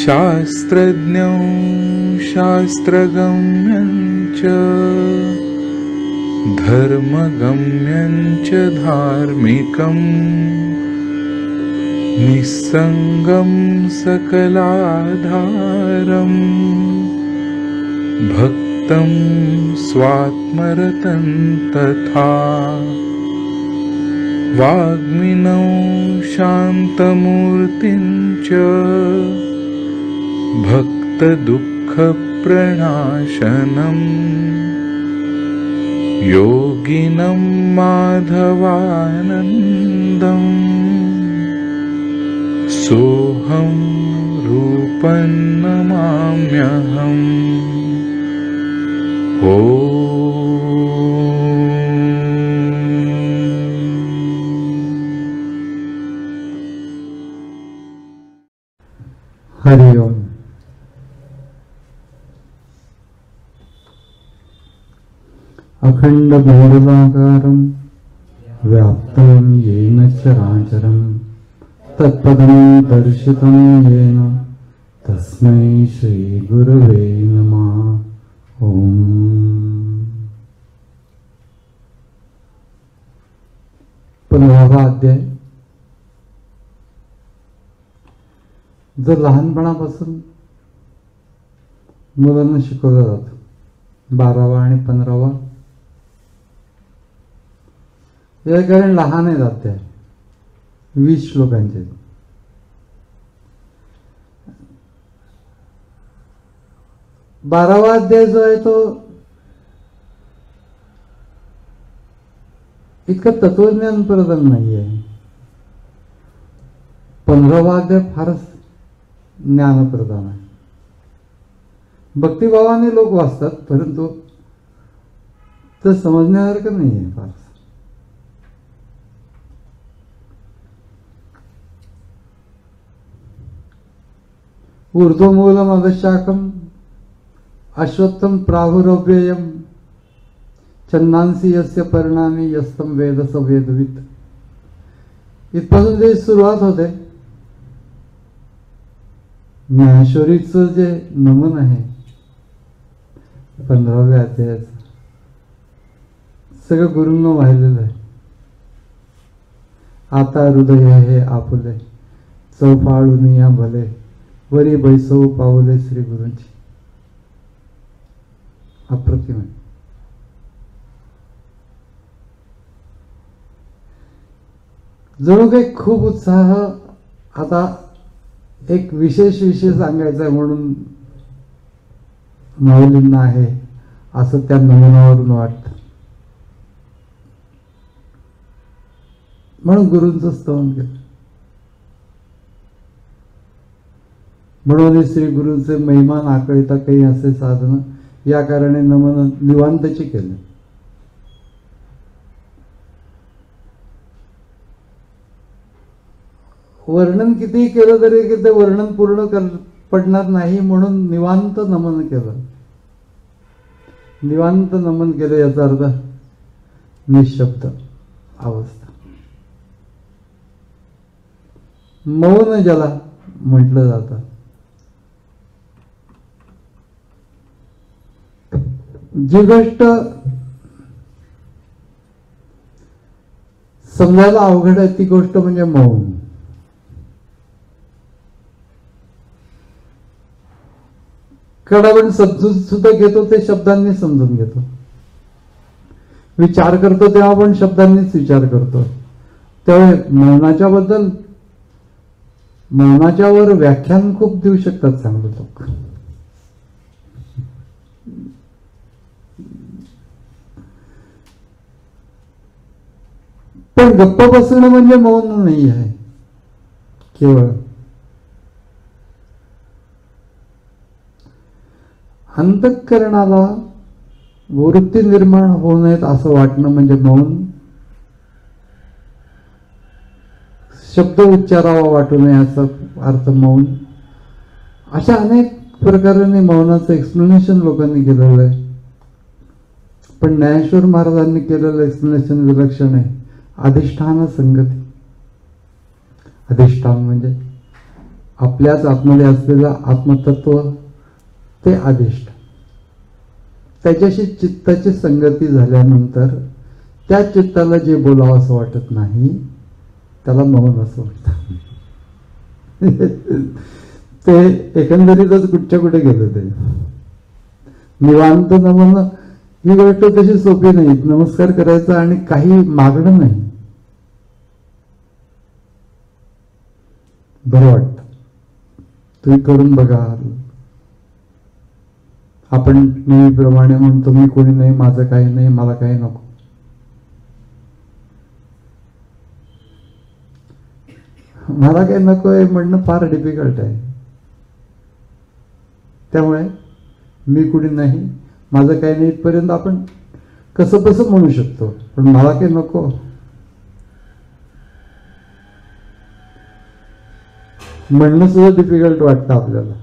शास्त्रज्ञं शास्त्रगम्यं च धर्मगम्यं च धार्मिकं निस्संगं सकलाधारं भक्तं स्वात्मरतं तथा वाग्मिनौ शान्तमूर्तिं च भक्तदुःखप्रणाशनम् योगिनं माधवानन्दं सोऽहं रूपं नमाम्यहम्। हरि ओम। अखंड मूलदाकारं व्याप्तं येन चराचरं तत्पदं दर्शितं येन तस्मै श्री गुरवे नमः। ओम। 15वा अध्याय जर लहानपणापासून मुलांना शिकवलं जातं, 12वा आणि 15वा या कारण लहान आहे अध्याय, 20 श्लोकांचे। 12वा अध्याय जो आहे तो इतकं तत्वज्ञान प्रधान नाही आहे। 15वा अध्याय फारच ज्ञानप्रधान आहे। भक्तिभावाने लोक वाचतात, परंतु ते समजण्यासारखं नाही आहे फार। ऊर्ध्वमूलमधशाखम् अश्वत्थं प्राहुरव्ययम् छन्दांसि यस्य परिणामी यस्तं वेद स वेदवित्। इथपासून जे सुरुवात होते, ज्ञानेश्वरीचं जे नमन आहे 15व्या अध्यायाचं, सगळं गुरूंना वाहिलेलं आहे। आता हृदय हे आपुले चौफाळुनिया भले वरी बैसव पावले श्री गुरूंची। अप्रतिम आहे। जणू काही खूप उत्साह, आता एक विशेष विषय सांगायचा आहे म्हणून माऊलींना आहे असं त्या नमुनावरून वाटतं, म्हणून गुरूंचं स्तवन केलं। म्हणून श्री गुरूंचे महिमा नाकळिता काही असे साधन, या कारणे नमन निवांतची केले। वर्णन कितीही केलं तरी ते वर्णन पूर्ण पडणार नाही, म्हणून निवांत नमन केलं। निवांत नमन केलं याचा अर्थ निशब्द अवस्था, मौन ज्याला म्हटलं जातं। जी गोष्ट समजायला अवघड आहे ती गोष्ट म्हणजे मौन। कारण आपण समजून सुद्धा घेतो ते शब्दांनी समजून घेतो, विचार करतो तेव्हा आपण शब्दांनीच विचार करतो। त्यामुळे मौनाच्यावर व्याख्यान खूप देऊ शकतात चांगले लोक। पण गप्प बसणं म्हणजे मौन नाही आहे केवळ। अंतःकरणाला वृत्ती निर्माण होऊ नयेत असं वाटणं म्हणजे मौन। शब्द उच्चारावा वाटू नये असा अर्थ मौन। अशा अनेक प्रकाराने मौनाचं एक्सप्लेनेशन लोकांनी केलेलं आहे। पण ज्ञानेश्वर महाराजांनी केलेलं एक्सप्लेनेशन विलक्षण आहे. अधिष्ठान संगती. अधिष्ठान म्हणजे आपल्याच आतमध्ये असलेलं आत्मतत्व, ते अधिष्ठान. त्याच्याशी चित्ताची संगती झाल्यानंतर त्या चित्ताला जे बोलावं असं वाटत नाही त्याला नमन असं वाटतं. ते एकंदरीतच कुठच्या कुठे गेलं. ते निवांत नमन ही गोष्ट तशी सोपी नाही. नमस्कार करायचा आणि काही मागणं नाही, बरं वाटतं. तुम्ही करून बघा. आपण नेहमीप्रमाणे म्हणतो मी कोणी नाही, माझं काही नाही, मला काही नको. मला काही नको आहे म्हणणं फार डिफिकल्ट आहे. त्यामुळे मी कुणी नाही, माझं काही नाही इथपर्यंत आपण कसं कसं म्हणू शकतो. पण मला काही नको म्हणणं सुद्धा डिफिकल्ट वाटतं आपल्याला.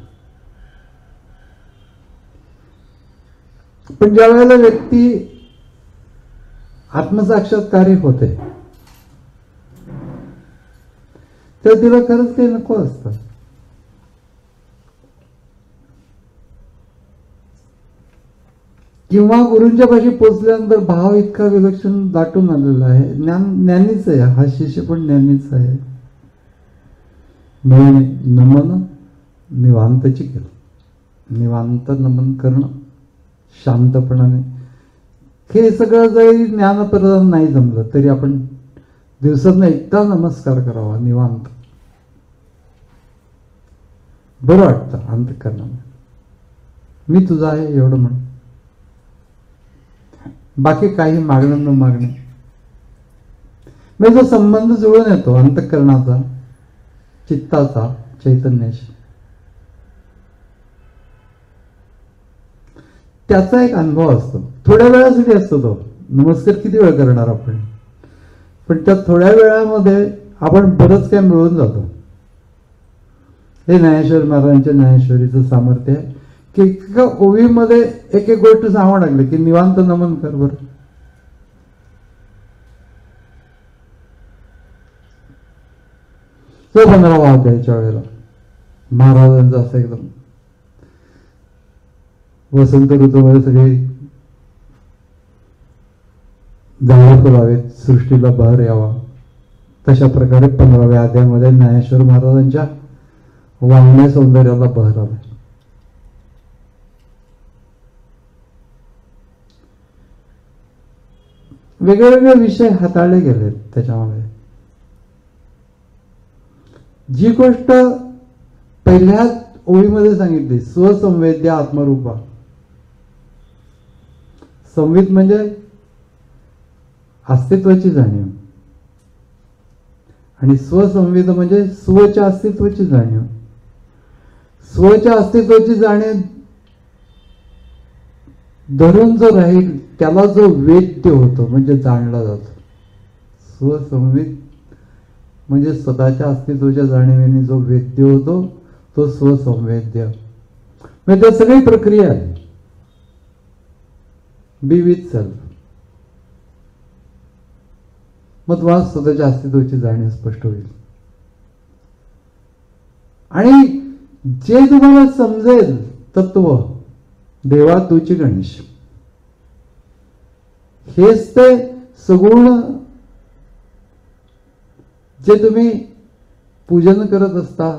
पण ज्या वेळेला व्यक्ती आत्मसाक्षात्कारी होते तर तिला खरंच काही नको असतं. किंवा गुरूंच्या पाशी पोचल्यानंतर भाव इतका विलक्षण दाटून आलेला आहे. ज्ञानीच आहे, हा शिष्य पण ज्ञानीच आहे. म्हणून नमन निवांतची केलं. निवांत नमन करणं शांतपणाने. हे सगळं जरी ज्ञानप्रदान नाही जमलं तरी आपण दिवसातनं एकदा नमस्कार करावा निवांत. बरं वाटतं अंतःकरणाने. मी तुझा आहे एवढं म्हण. बाकी काही मागणं न मागणे म्हणजे जो संबंध जुळून येतो अंतःकरणाचा चित्ताचा चैतन्याशी, त्याचा एक अनुभव असतो. थोड्या वेळासाठी असतो तो. नमस्कार किती वेळ करणार आपण, पण त्या थोड्या वेळामध्ये आपण बरंच काय मिळून जातो. हे ज्ञानेश्वर महाराजांच्या ज्ञानेश्वरीचं सामर्थ्य आहे की एका ओवीमध्ये एक एक गोष्ट सांगावं लागली की निवांत नमन कर बरं. तो 15वा अध्यायाच्या वेळेला महाराजांचा असं एकदम वसंत ऋतूमध्ये सगळे झाडं फुलावेत, सृष्टीला बहर यावा, तशा प्रकारे 15व्या अध्यायामध्ये ज्ञानेश्वर महाराजांच्या वाङ्मय सौंदर्याला बहर आला. वेगवेगळे विषय हाताळले गेले त्याच्यामध्ये. जी गोष्ट पहिल्या ओळीमध्ये सांगितली स्वसंवेद्य आत्मरूपा. संवित म्हणजे अस्तित्वाची जाणीव आणि स्वसंवित म्हणजे स्वच्या अस्तित्वाची जाणीव. स्वच्या अस्तित्वाची जाणीव धरून जो राहील त्याला जो वेद्य होतो म्हणजे जाणला जातो. स्वसंवित म्हणजे स्वतःच्या अस्तित्वाच्या जाणीवेने जो वेद्य होतो तो स्वसंवेद्य. म्हणजे त्या सगळी प्रक्रिया आहे. बी विथ सेल्फ. मग तुम्हाला स्वतःच्या अस्तित्वाची जाणीव स्पष्ट होईल आणि जे तुम्हाला समजेल तत्व देवा तुची गणेश, हेच ते सगुण जे तुम्ही पूजन करत असता,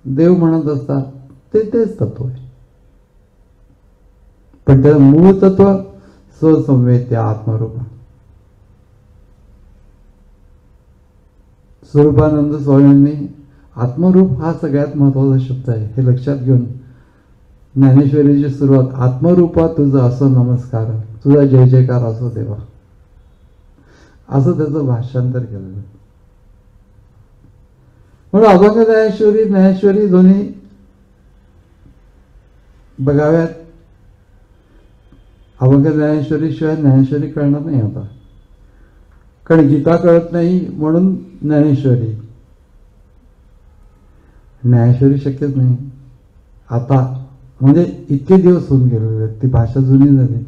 देव म्हणत असता, ते तेच तत्व आहे. पण त्याचं मूळ तत्व स्वसंवेद्य आत्मरूप. स्वरूपानंद स्वामींनी आत्मरूप हा सगळ्यात महत्वाचा शब्द आहे हे लक्षात घेऊन ज्ञानेश्वरीची सुरुवात आत्मरूपा तुझं असो नमस्कार, तुझा जय जयकार असो देवा, असं त्याचं भाषांतर केलेलं. म्हणून अभंग ज्ञानेश्वरी ज्ञानेश्वरी दोन्ही बघाव्यात. अभंग ज्ञानेश्वरी शिवाय ज्ञानेश्वरी कळणार नाही आता, कारण गीता कळत नाही म्हणून ज्ञानेश्वरी. ज्ञानेश्वरी शक्यच नाही आता, म्हणजे इतके दिवस होऊन गेलेले, ती भाषा जुनी झाली.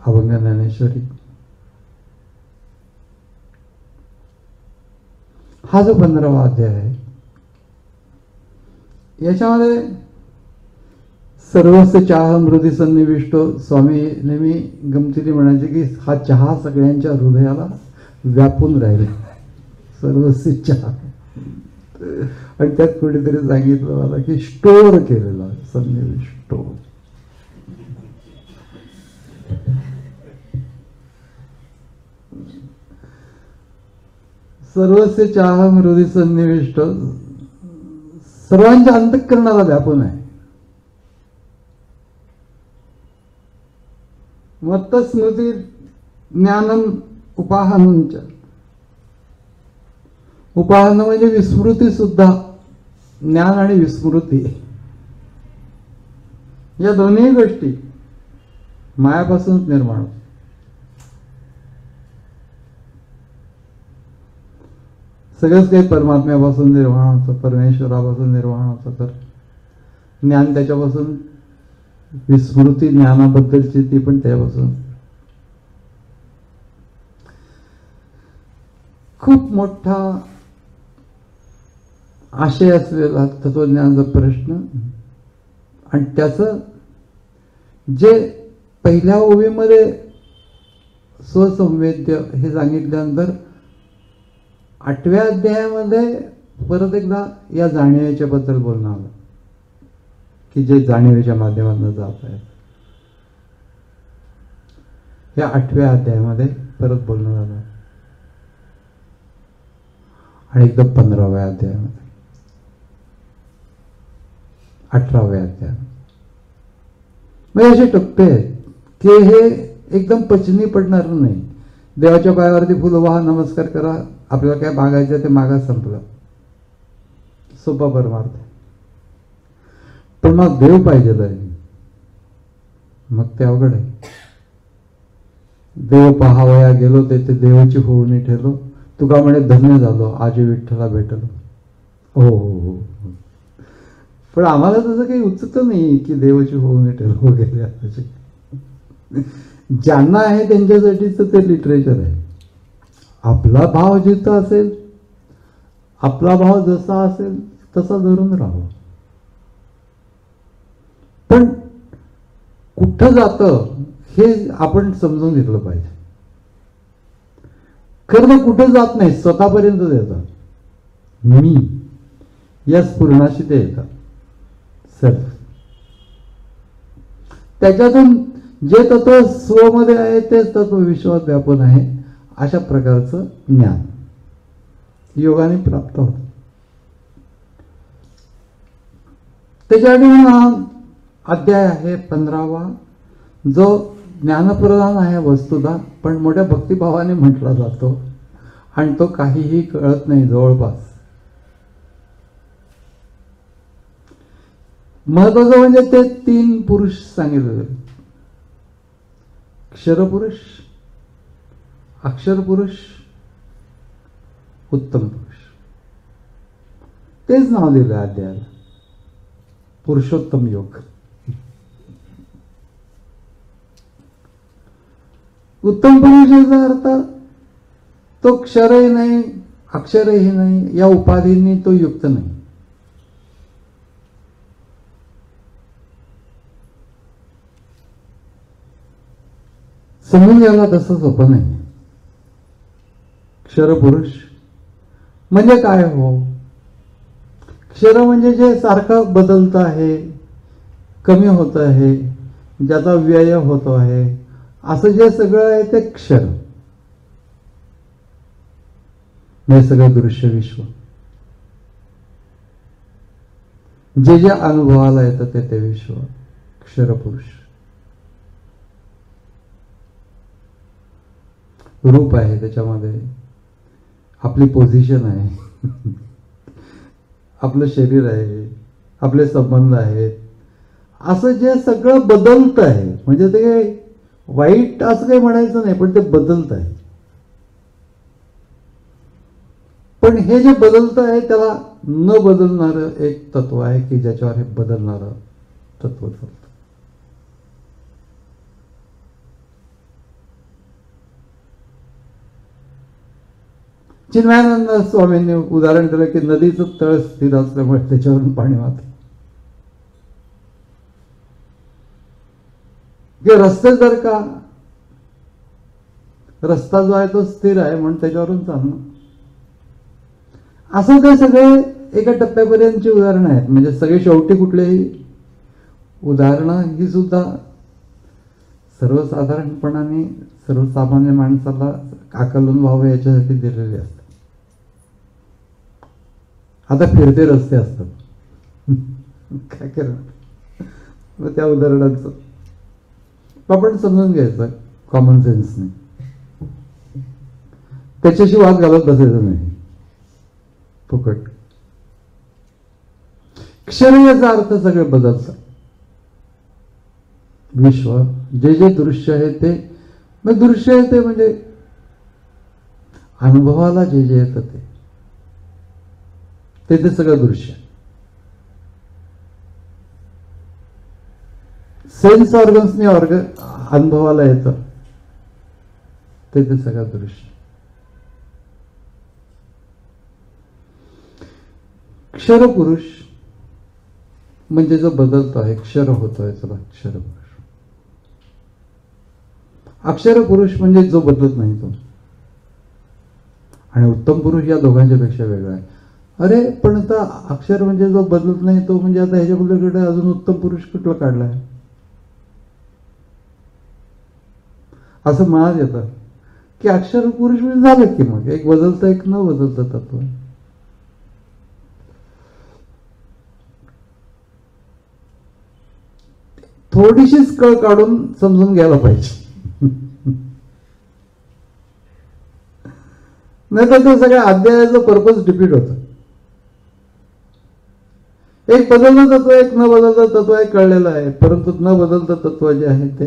अभंग ज्ञानेश्वरी, हा जो 15वा अध्याय आहे याच्यामध्ये सर्वस्य चहा हृदय सन्निविष्ट, स्वामी नेहमी गमतीने म्हणायचे की हा चहा सगळ्यांच्या हृदयाला व्यापून राहिला, सर्वस्य चहा. आणि त्यात कुठेतरी सांगितलं मला की स्टोअर केलेला सन्निविष्ट. सर्वस्य चहा हृदय सन्निविष्ट, सर्वांच्या अंतःकरणाला व्यापून आहे. मत्त स्मृती ज्ञानम उपाहनंच, उपाहन म्हणजे विस्मृती सुद्धा, ज्ञान आणि विस्मृती या दोन्ही गोष्टी मायापासूनच निर्माण होतात. सगळंच काही परमात्म्यापासून निर्माण होतं, परमेश्वरापासून निर्माण होतं. तर ज्ञान त्याच्यापासून, विस्मृती ज्ञानाबद्दलची ती पण त्यापासून. खूप मोठा आशय असलेला तत्वज्ञानाचा प्रश्न. आणि त्याचं जे पहिल्या ओवीमध्ये स्वसंवेद्य हे सांगितल्यानंतर 8व्या अध्यायामध्ये परत एकदा या जाणीवेच्या बद्दल बोलणं आलं की जे जाणीवेच्या माध्यमातून जात आहेत. या 8व्या अध्यायामध्ये परत बोलणं झालं. आणि एकदम 15व्या अध्यायामध्ये, 18व्या अध्यायामध्ये म्हणजे असे टप्पे आहेत की हे एकदम पचनी पडणार नाही. देवाच्या पायावरती फुलं वाहा, नमस्कार करा, आपल्याला काय मागायचं ते मागा, संपलं. सोपा परमार्थ. पण मग देव पाहिजे आहे, मग ते अवघड आहे. देव पहावया गेलो ते देवाची होऊनी ठेलो, तुका म्हणे धन्य झालो आजी विठ्ठला भेटलो. हो हो हो. पण आम्हाला तसं काही उचत नाही की देवाची होऊनी ठेलो वगैरे. ज्यांना आहे त्यांच्यासाठीच ते लिटरेचर आहे. आपला भाव जिथं असेल, आपला भाव जसा असेल तसा धरून राहावं. पण कुठं जातं हे आपण समजून घेतलं पाहिजे. खरं तर कुठं जात नाही, स्वतःपर्यंत येतात. मी या स्फुरणाशी ते येतात. सेल्फ. त्याच्यातून जे तत्व स्वमध्ये आहे तेच तत्व विश्वात व्यापून आहे. अशा प्रकारचं ज्ञान योगाने प्राप्त होतं. त्याच्यासाठी हा अध्याय आहे 15वा, जो ज्ञानप्रधान आहे वस्तुदा, पण मोठ्या भक्तिभावाने म्हटला जातो आणि तो काहीही कळत नाही जवळपास. महत्वाचं म्हणजे ते 3 पुरुष सांगितले: क्षरपुरुष, अक्षर पुरुष, उत्तम पुरुष. तेच नाव दिलं अध्यायाला, पुरुषोत्तम योग. उत्तम पुरुषाचा अर्थ तो क्षरही नाही, अक्षरही नाही, या उपाधींनी तो युक्त नाही. समजून घ्यायला तसं सोपं नाही. क्षरपुरुष म्हणजे काय हो? क्षर म्हणजे जे सारखं बदलत आहे, कमी होत आहे, ज्याचा व्यय होतो आहे, असं जे सगळं आहे ते क्षर. हे सगळं दृश्य विश्व, जे जे अनुभवाला येतं ते विश्व क्षरपुरुष. रूप आहे त्याच्यामध्ये, आपली पोझिशन आहे, आपलं शरीर आहे, आपले संबंध आहेत, असं जे सगळं बदलत आहे. म्हणजे ते वाईट असं काही म्हणायचं नाही, पण ते बदलत आहे. पण हे जे बदलत आहे त्याला न बदलणारं एक तत्व आहे की ज्याच्यावर हे बदलणारं तत्व चालतं. चिन्मयानंद स्वामींनी उदाहरण दिलं की नदीचं तळ स्थिर असल्यामुळे त्याच्यावरून पाणी वाहतं. की रस्ते जर का रस्ता जो आहे तो स्थिर आहे म्हणून त्याच्यावरून चालणं. असं ते सगळे एका टप्प्यापर्यंतची उदाहरणं आहेत. म्हणजे सगळे शेवटी कुठलेही उदाहरणं ही सुद्धा सर्वसाधारणपणाने सर्वसामान्य माणसाला आकलन व्हावं याच्यासाठी दिलेली असतात. आता फिरते रस्ते असतात, काय करणार. मग त्या उदाहरणाचं आपण समजून घ्यायचं कॉमन सेन्सने, त्याच्याशी वाद घालत बसायचं नाही फुकट. क्षर याचा अर्थ सगळे बदलतात. विश्व जे जे दृश्य आहे ते, मग दृश्य आहे ते म्हणजे अनुभवाला जे जे येतं ते सगळं दृश्य. सेन्स ऑर्गन्सनी अनुभवाला येतं ते सगळं दृश्य. क्षर पुरुष म्हणजे जो बदलतो आहे, क्षर होतोय, चला क्षर पुरुष. अक्षर पुरुष म्हणजे जो बदलत नाही तो. आणि उत्तम पुरुष या दोघांच्या पेक्षा वेगळा आहे. अरे पण आता अक्षर म्हणजे जो बदलत नाही तो म्हणजे आता ह्याच्या पलीकडे अजून उत्तम पुरुष कुठला काढलाय असं मनात येतं की अक्षर पुरुष म्हणजे झालं की मग एक बदलतं एक न बदलतं तत्व. थोडीशीच कळ काढून समजून घ्यायला पाहिजे, नाही तर ते सगळ्या अध्यायाचं पर्पज डिफीट होतं. एक बदलतं तत्व एक न बदलतं तत्व आहे कळलेलं आहे, परंतु न बदलतं तत्व जे आहे ते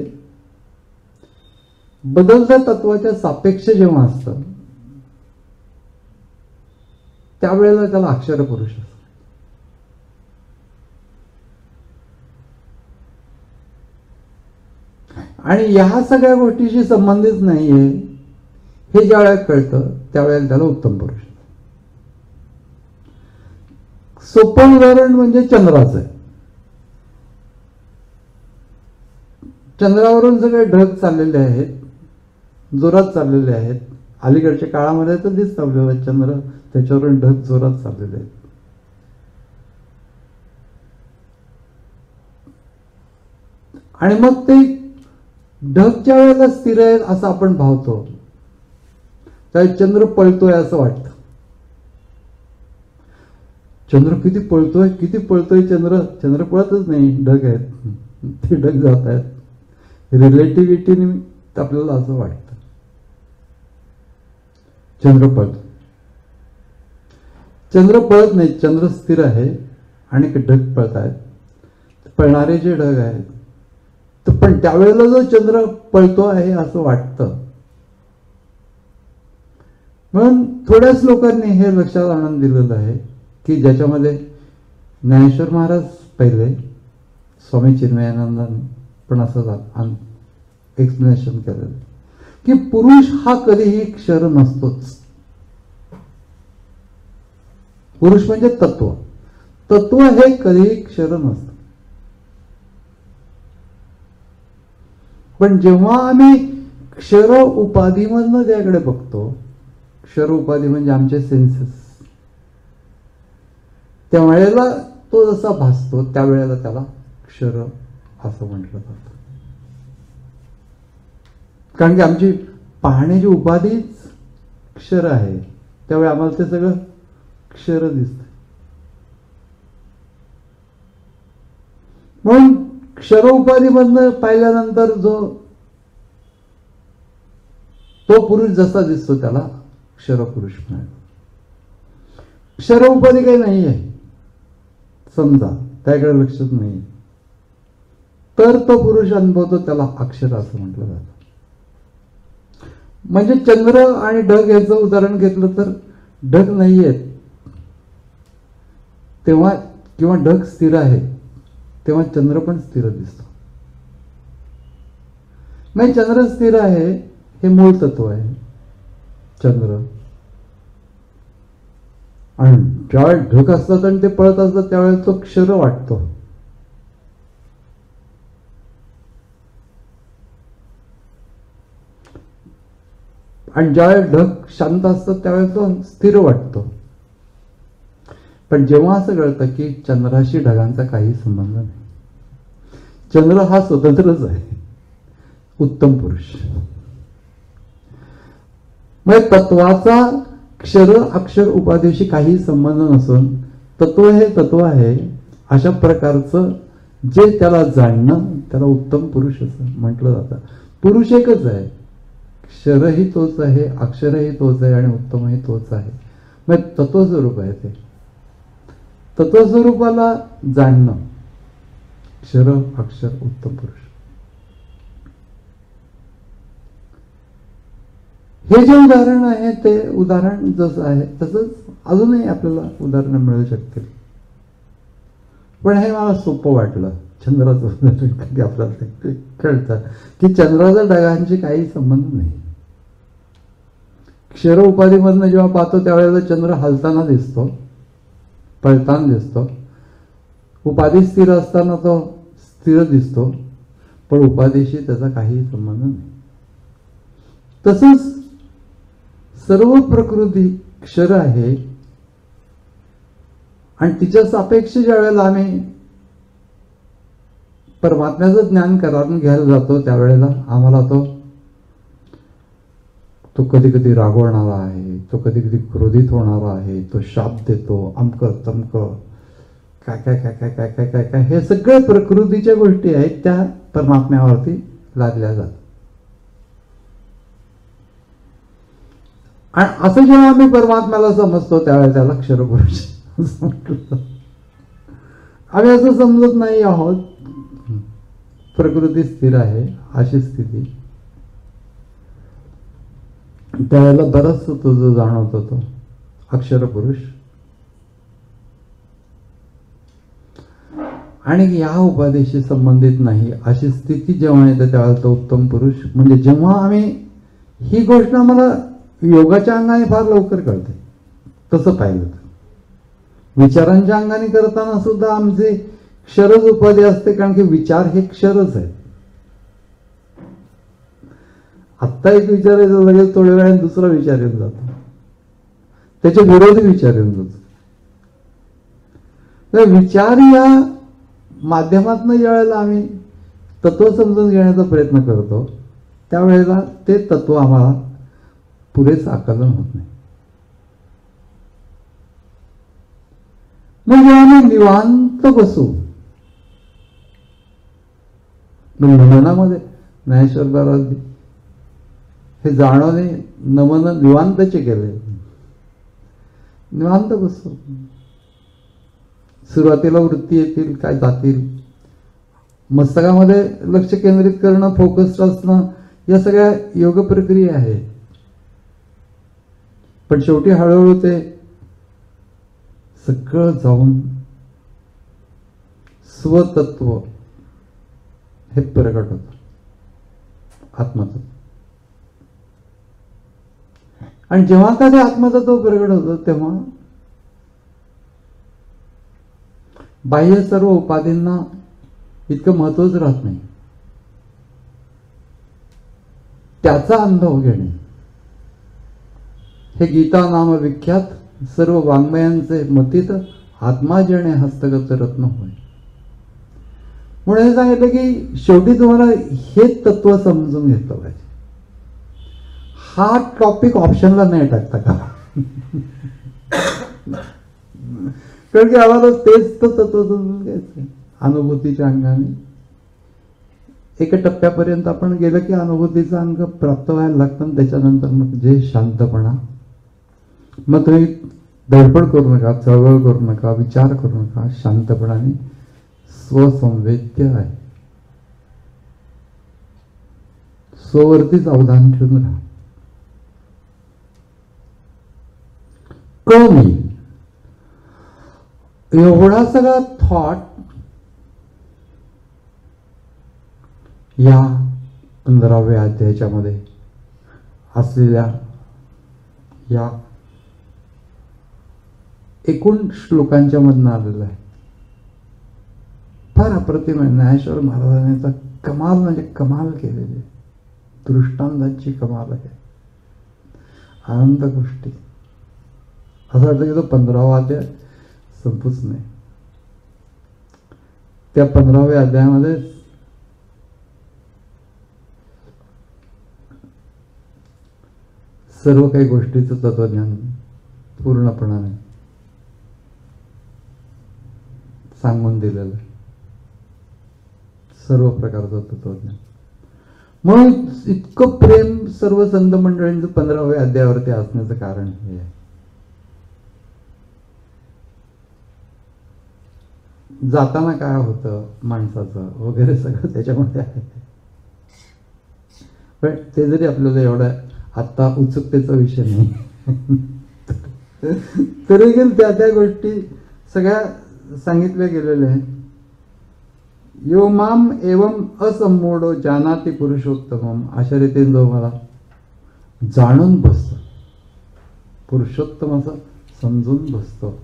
बदलत्या तत्वाच्या सापेक्ष जेव्हा असतं त्यावेळेला त्याला अक्षर पुरुष असतं. आणि ह्या सगळ्या गोष्टीशी संबंधित नाहीये हे ज्या वेळेला कळतं त्यावेळेला त्याला उत्तम पुरुष. सोपं उदाहरण म्हणजे चंद्राचं आहे. चंद्रावरून सगळे ढग चाललेले आहेत, जोरात चाललेले आहेत. अलीकडच्या काळामध्ये तर दिसतं आपल्याला चंद्र, त्याच्यावरून ढग जोरात चाललेले आहेत. आणि मग ते ढगच्या वेळेला स्थिर आहे असं आपण भावतो, त्यावेळी चंद्र पळतोय असं वाटतं. चंद्र किती पळतोय चंद्र पळतच नाही, ढग आहेत, ते ढग जात आहेत. रिलेटिव्हिटीने आपल्याला असं वाटतं चंद्र पळतो. चंद्र पळत नाही, चंद्र स्थिर आहे आणि ढग पळत आहेत. पळणारे जे ढग आहेत पण त्यावेळेला जो चंद्र पळतो आहे असं वाटतं. म्हणून थोड्याच लोकांनी हे लक्षात आणून दिलेलं आहे की ज्याच्यामध्ये ज्ञानेश्वर महाराज पहिले, स्वामी चिन्मयानंदांनी पण असं एक्सप्लेनेशन केलेलं की पुरुष हा कधीही क्षर नसतोच. पुरुष म्हणजे तत्व हे कधीही क्षर नसतं. पण जेव्हा आम्ही क्षर उपाधीमधनं त्याकडे बघतो, क्षर उपाधी म्हणजे आमचे सेन्सेस, त्यावेळेला तो जसा भासतो त्यावेळेला त्याला क्षर असं म्हटलं जातं. कारण की आमची पाहण्याची उपाधीच क्षर आहे, त्यावेळी आम्हाला ते सगळं क्षर दिसतं. म्हणून क्षर उपाधीमधनं पाहिल्यानंतर तो पुरुष जसा दिसतो त्याला क्षर पुरुष म्हणायचं. क्षर उपाधी काही नाही आहे समजा, त्याकडे लक्षच नाही, तर तो पुरुष अनुभवतो त्याला अक्षर असं म्हटलं जातं. म्हणजे चंद्र आणि ढग याचं उदाहरण घेतलं तर ढग नाही आहेत तेव्हा, किंवा ढग स्थिर आहे तेव्हा चंद्र पण स्थिर दिसतो. नाही, चंद्र स्थिर आहे हे मूळ तत्व आहे चंद्र, आणि ज्यावेळेस ढग असतात आणि ते पळत असतात त्यावेळेस तो क्षर वाटतो. आणि ज्यावेळेस ढग शांत असतात त्यावेळेस तो स्थिर वाटतो. पण जेव्हा असं कळतं की चंद्राशी ढगांचा काही संबंध नाही, चंद्र हा स्वतंत्रच आहे, उत्तम पुरुष. मग तत्वाचा क्षर अक्षर उपाधीशी काही संबंध नसून तत्व हे तत्व आहे अशा प्रकारचं जे त्याला जाणणं त्याला उत्तम पुरुष असं म्हटलं जातं. पुरुष एकच आहे, क्षरही तोच आहे, अक्षरही तोच आहे आणि उत्तमही तोच आहे. मग तत्वस्वरूप आहे ते. तत्वस्वरूपाला जाणणं क्षर अक्षर उत्तम पुरुष. हे जे उदाहरण आहे ते उदाहरण जसं आहे तसंच अजूनही आपल्याला उदाहरणं मिळू शकतील. पण हे मला सोपं वाटलं चंद्राचं उदाहरण, कधी आपल्याला ते कळतं की चंद्राचा ढगांशी काही संबंध नाही. क्षर उपाधीमधनं जेव्हा पाहतो त्यावेळेला चंद्र हलताना दिसतो, पळताना दिसतो. उपाधी स्थिर असताना तो स्थिर दिसतो, पण उपाधीशी त्याचा काही संबंध नाही. तसंच सर्व प्रकृती क्षर आहे आणि तिच्या सापेक्ष ज्या वेळेला आम्ही परमात्म्याचं ज्ञान करून घ्यायला जातो त्यावेळेला आम्हाला तो कधी कधी रागवणारा आहे, तो कधी कधी क्रोधित होणारा आहे, तो शाप देतो, अमक तमक काय काय काय काय काय काय काय काय हे सगळे प्रकृतीच्या गोष्टी आहेत त्या परमात्म्यावरती लादल्या जातात. आणि असं जेव्हा आम्ही परमात्म्याला समजतो त्यावेळेला त्याला क्षरपुरुष असं म्हटलं. आम्ही असं समजत नाही आहोत प्रकृती स्थिर आहे अशी स्थिती. त्यावेळेला बराच तो जो जाणवतो तो अक्षरपुरुष. आणि या उपाधीशी संबंधित नाही अशी स्थिती जेव्हा येते त्यावेळेला तो उत्तम पुरुष. म्हणजे जेव्हा आम्ही ही गोष्ट आम्हाला योगाच्या अंगाने फार लवकर कळते तसं पाहिलं तर विचारांच्या अंगाने करताना सुद्धा आमचे क्षरच उपाधी असते, कारण की विचार हे क्षरच आहे. आत्ता एक विचार येतो लगेच थोड्या वेळाने दुसरा विचार येऊन जातो, त्याचे विरोधी विचार येऊन जातो. तर विचार या माध्यमातून ज्या वेळेला आम्ही तत्व समजून घेण्याचा प्रयत्न करतो त्यावेळेला ते तत्व आम्हाला पुरेसं आकलन होत नाही. मग जेव्हा आम्ही निवांत बसू नमनामध्ये ज्ञानेश्वर महाराज हे जाणवणे नमन निवांतचे केले. निवांत बसू, सुरुवातीला वृत्ती येतील काय जातील, मस्तकामध्ये लक्ष केंद्रित करणं, फोकस्ड असणं, या सगळ्या योग प्रक्रिया आहेत. पण शेवटी हळूहळू ते सगळं जाऊन स्वतत्व हे प्रकट होतं, आत्मतत्व. आणि जेव्हा का ते आत्मतत्व प्रकट होतं तेव्हा बाह्य सर्व उपाधींना इतकं महत्वच राहत नाही. त्याचा अनुभव घेणे हे गीता नाम विख्यात सर्व वाङ्मयांचे मतीत आत्मा जणे हस्तगत रत्न होय. म्हणून हे सांगितलं की शेवटी तुम्हाला हे तत्व समजून घेतलं पाहिजे. हा टॉपिक ऑप्शनला नाही टाकता का, कारण की आम्हाला तेच तर तत्व समजून घ्यायचं अनुभूतीच्या अंगाने. एका टप्प्यापर्यंत आपण गेलं की अनुभूतीचं अंग प्राप्त व्हायला लागतं, त्याच्यानंतर मग जे शांतपणा, मग तुम्ही धडपड करू नका, चळवळ करू नका, विचार करू नका, शांतपणाने स्वसंवेद्य आहे, स्ववरतीच अवधान ठेवून राहा. कमी एवढा सगळा थॉट या 15व्या अध्यायाच्या मध्ये असलेल्या या एकूण श्लोकांच्या मधनं आलेलं आहे. फार अप्रतिम आहे. ज्ञानेश्वर महाराजांनी तर कमाल म्हणजे कमाल केलेली आहे. दृष्टांतांची कमाल आहे. आनंद गोष्टी. असं वाटतं की तो 15वा अध्याय संपूच नाही. त्या 15व्या अध्यायामध्ये सर्व काही गोष्टीचं तत्वज्ञान पूर्णपणाने सांगून दिलेलं आहे. सर्व प्रकारचं तत्वज्ञान. म्हणून इतकं प्रेम सर्व संत मंडळींचं 15व्या अध्यायावरती असण्याचं कारण हे आहे. जाताना काय होतं माणसाचं वगैरे सगळं त्याच्यामध्ये आहे. पण ते जरी आपल्याला एवढा आता उत्सुकतेचा विषय नाही तरी त्या त्या गोष्टी सगळ्या सांगितल्या गेलेल्या आहेत. यो माम एवं असंमूढो जानाति पुरुषोत्तमम. अशा रीतीने जो मला जाणून बसतो, पुरुषोत्तम असं समजून बसतो,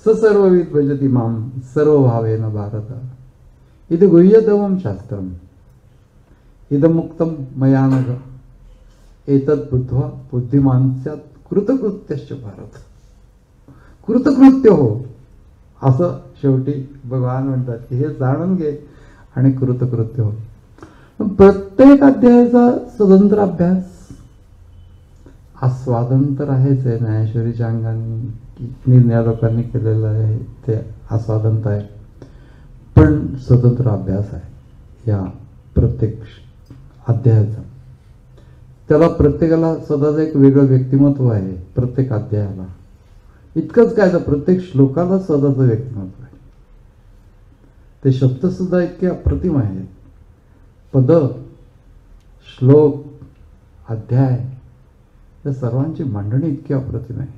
स सर्वविद भजति माम सर्व भावेन भारत. इति गुह्यतमं शास्त्रम इदमुक्तम मया नघ एतत् बुद्ध्वा बुद्धिमान स्यात् कृतकृत्यश्च भारत. कृतकृत्य हो असं शेवटी भगवान म्हणतात की हे जाणून घे आणि कृतकृत्य हो. प्रत्येक अध्यायाचा स्वतंत्र अभ्यास आस्वादन तर आहेच आहे. ज्ञानेश्वरीच्या अंगाने निर्णय लोकांनी केलेलं आहे ते आस्वादन आहे. पण स्वतंत्र अभ्यास आहे या प्रत्येक अध्यायाचा. त्याला प्रत्येकाला स्वतःचं एक वेगळं व्यक्तिमत्व आहे. प्रत्येक अध्यायाला इतकंच काय तर प्रत्येक श्लोकाला स्वतःचं व्यक्तिमत्व आहे. ते शब्द सुद्धा इतके अप्रतिम आहेत. पद, श्लोक, अध्याय या सर्वांची मांडणी इतकी अप्रतिम आहे.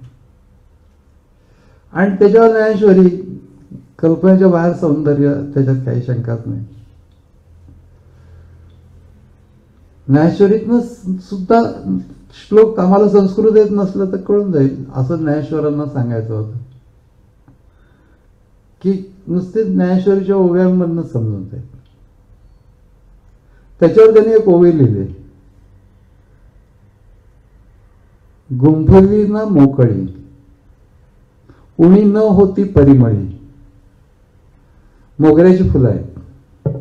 आणि त्याच्यावर ज्ञानेश्वरी कल्पनेच्या बाहेर सौंदर्य, त्याच्यात काही शंकाच नाही. ज्ञानेश्वरीतनं सुद्धा श्लोक आम्हाला संस्कृत येत नसलं तर कळून जाईल असं ज्ञानेश्वरांना सांगायचं होतं की नुसते ज्ञानेश्वरीच्या ओव्यांमधनं समजून जाईल. त्याच्यावर त्यांनी एक ओवी लिहिली. गुंफली ना मोकळी उणी न होती परिमळी. मोगऱ्याची फुलं आहेत.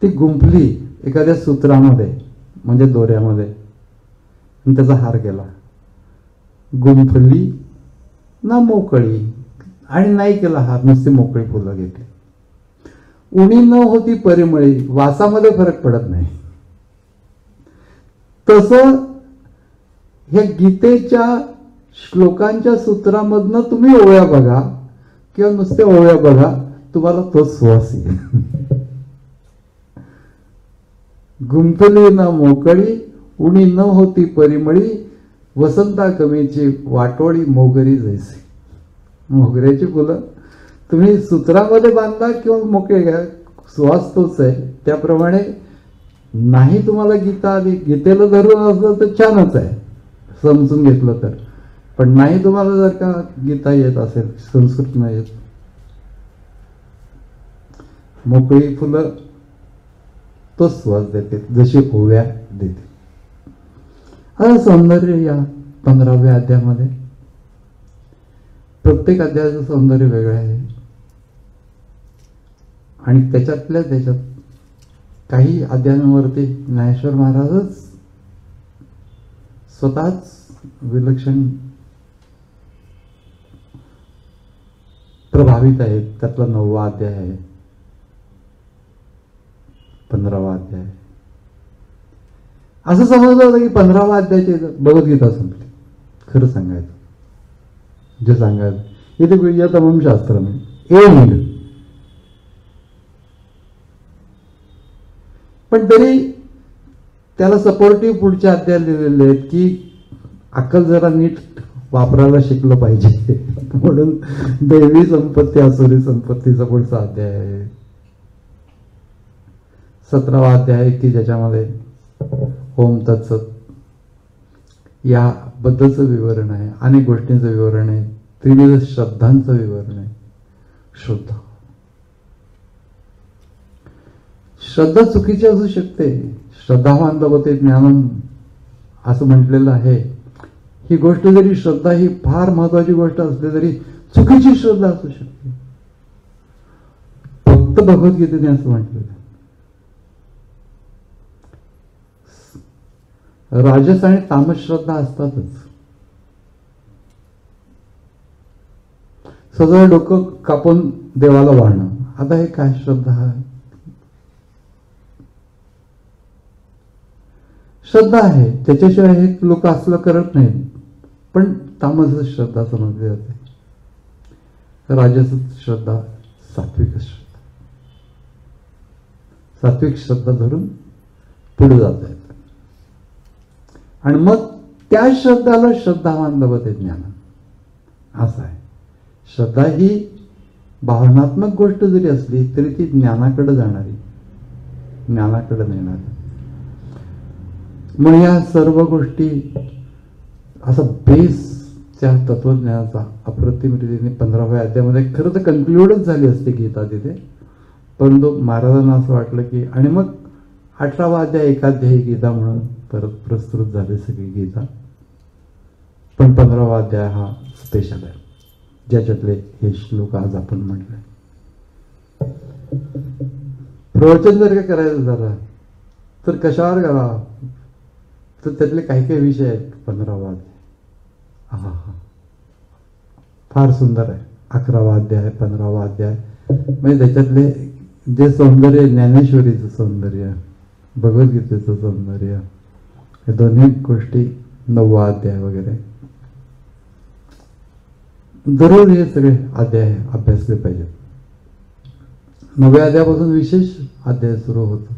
ती गुंफली एखाद्या सूत्रामध्ये म्हणजे दोऱ्यामध्ये आणि त्याचा हार केला. गुंफली ना मोकळी आणि नाही केला हार, नुसती मोकळी फुलं घेतली. उणी न होती परिमळी. वासामध्ये फरक पडत नाही. तसं ह्या गीतेच्या श्लोकांच्या सूत्रामधनं तुम्ही ओव्या बघा किंवा नुसते ओव्या बघा, तुम्हाला तोच सुवास येईल. गुंफली ना मोकळी उणी न होती परिमळी. वसंता कमीची वाटोळी मोगरी जैसी. मोगऱ्याची फुलं तुम्ही सूत्रामध्ये बांधा किंवा मोकळे घ्या, सुवास तोच आहे. त्याप्रमाणे नाही तुम्हाला गीता आली, गीतेला धरून असलं तर छानच आहे समजून घेतलं तर. पण नाही तुम्हाला जर का गीता येत असेल, संस्कृत नाही येत, मोकळी फुलं तो सुवास देते जशी ओव्या देते. आता सौंदर्य या 15व्या अध्यायामध्ये प्रत्येक अध्यायाचं सौंदर्य वेगळं आहे. आणि त्याच्यातल्या त्याच्यात काही अध्यायांवरती ज्ञानेश्वर महाराजच स्वतःच विलक्षण प्रभावित आहेत. त्यातला 9वा अध्याय आहे, 15वा अध्याय. असं समजलं होतं की 15वा अध्यायाची भगवद्गीता संपली. खरं सांगायचं जे सांगायचं इथे गुह्यतमं शास्त्रम एवढं. पण तरी त्याला सपोर्टिव्ह पुढचे अध्याय लिहिलेले आहेत की अक्कल जरा नीट वापरायला शिकलं पाहिजे. म्हणून दैवी संपत्ती असुरी संपत्तीचा पुढचा अध्याय आहे. 17वा अध्याय की ज्याच्यामध्ये ओम तत्सत याबद्दलचं विवरण आहे. अनेक गोष्टींचं विवरण आहे. त्रिविध श्रद्धांचं विवरण आहे. श्रद्धा श्रद्धा चुकीची असू शकते. श्रद्धावान लभते ज्ञानम असं म्हटलेलं आहे. ही गोष्ट जरी श्रद्धा ही फार महत्वाची गोष्ट असली तरी चुकीची श्रद्धा असू शकते. फक्त भगवद्गीतेने असं म्हटलेलं आहे. राजस आणि तामस श्रद्धा असतातच. सगळं डोकं कापून देवाला वाहणं, आता हे काय श्रद्धा आहे? श्रद्धा आहे, त्याच्याशिवाय हे लोक असलं करत नाहीत. पण तामस श्रद्धा समजली जाते. राजस श्रद्धा सात्विक श्रद्धा. सात्विक श्रद्धा धरून पुढे जात आहेत. आणि मग त्या श्रद्धाला श्रद्धावान लभते ज्ञान असं आहे. श्रद्धा ही भावनात्मक गोष्ट जरी असली तरी ती ज्ञानाकडे जाणारी, ज्ञानाकडे नेणारी. मग या सर्व गोष्टी असा बेस त्या तत्वज्ञानाचा अप्रतिम रीतीने 15व्या अध्यायामध्ये खरं तर कन्क्लूडच झाली असते गीता तिथे. परंतु महाराजांना असं वाटलं की, आणि मग 18वा अध्याय एकाध्यायी गीता म्हणून परत प्रस्तुत झाली सगळी गीता. पण 15वा अध्याय हा स्पेशल आहे, ज्याच्यातले हे श्लोक आज आपण म्हटले. प्रवचन जर का करायचं झालं तर कशावर करावं, तर त्यातले काही काही विषय आहेत. 15वा अध्याय हा फार सुंदर आहे. 11वा अध्याय, 15वा अध्याय, म्हणजे त्याच्यातले जे सौंदर्य, ज्ञानेश्वरीचं सौंदर्य, भगवद्गीतेचं सौंदर्य, हे दोन्ही गोष्टी, 9वा अध्याय वगैरे, जरूर हे सगळे अध्याय अभ्यासले पाहिजेत. 9व्या अध्यायापासून विशेष अध्याय सुरू होतो.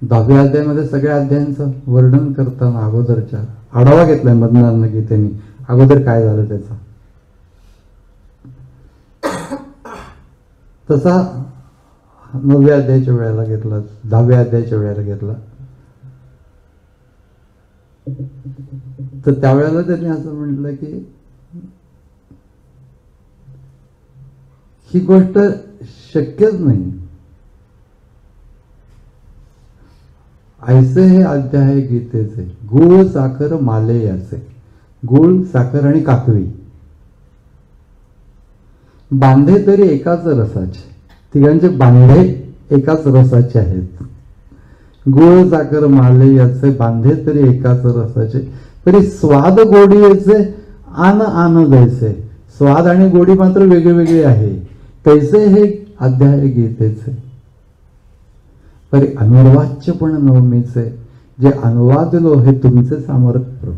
10व्या अध्यायामध्ये सगळ्या अध्यायांचं वर्णन करताना अगोदरच्या आढावा घेतलाय मदनांना गीतेने, अगोदर काय झालं त्याचा. तसा 9व्या अध्यायाच्या वेळेला घेतला, 10व्या अध्यायाच्या वेळेला घेतला. तर त्यावेळेला त्यांनी असं म्हटलं की ही गोष्ट शक्यच नाही. ऐसे हे अध्याय गीतेचे, गुळ साखर माले याचे. गुळ, साखर आणि काकवी बांधे तरी एकाच रसाचे. तिघांचे बांधे एकाच रसाचे आहेत. गुळ साखर माले याचे बांधे तरी एकाच रसाचे, तरी स्वाद गोडी याचे आन आन जैसे. स्वाद आणि गोडी मात्र वेगळे वेगळे आहे. तैसे हे अध्याय गीतेचे, तरी अनुवाच्य पण नवमीचे. जे अनुवादलो हे तुमचे सामर्थ्य प्रभू.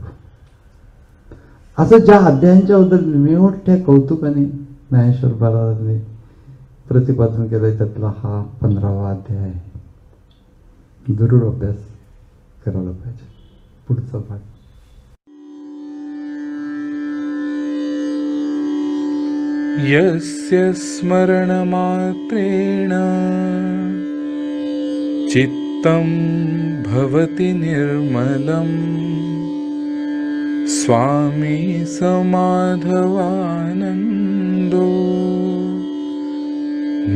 असं ज्या अध्यायांच्या बद्दल मोठ्या कौतुकाने ज्ञानेश्वर महाराजांनी प्रतिपादन केलंय त्यातला हा 15वा अध्याय आहे. जरूर अभ्यास करायला पाहिजे. पुढचा भाग. यस्य स्मरणमात्रेण चित्तं भवति निर्मलम् स्वामी समाधवानन्दो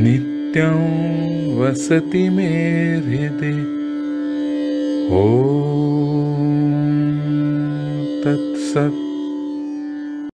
नित्यं वसति मे हृदि. ॐ तत्सत्.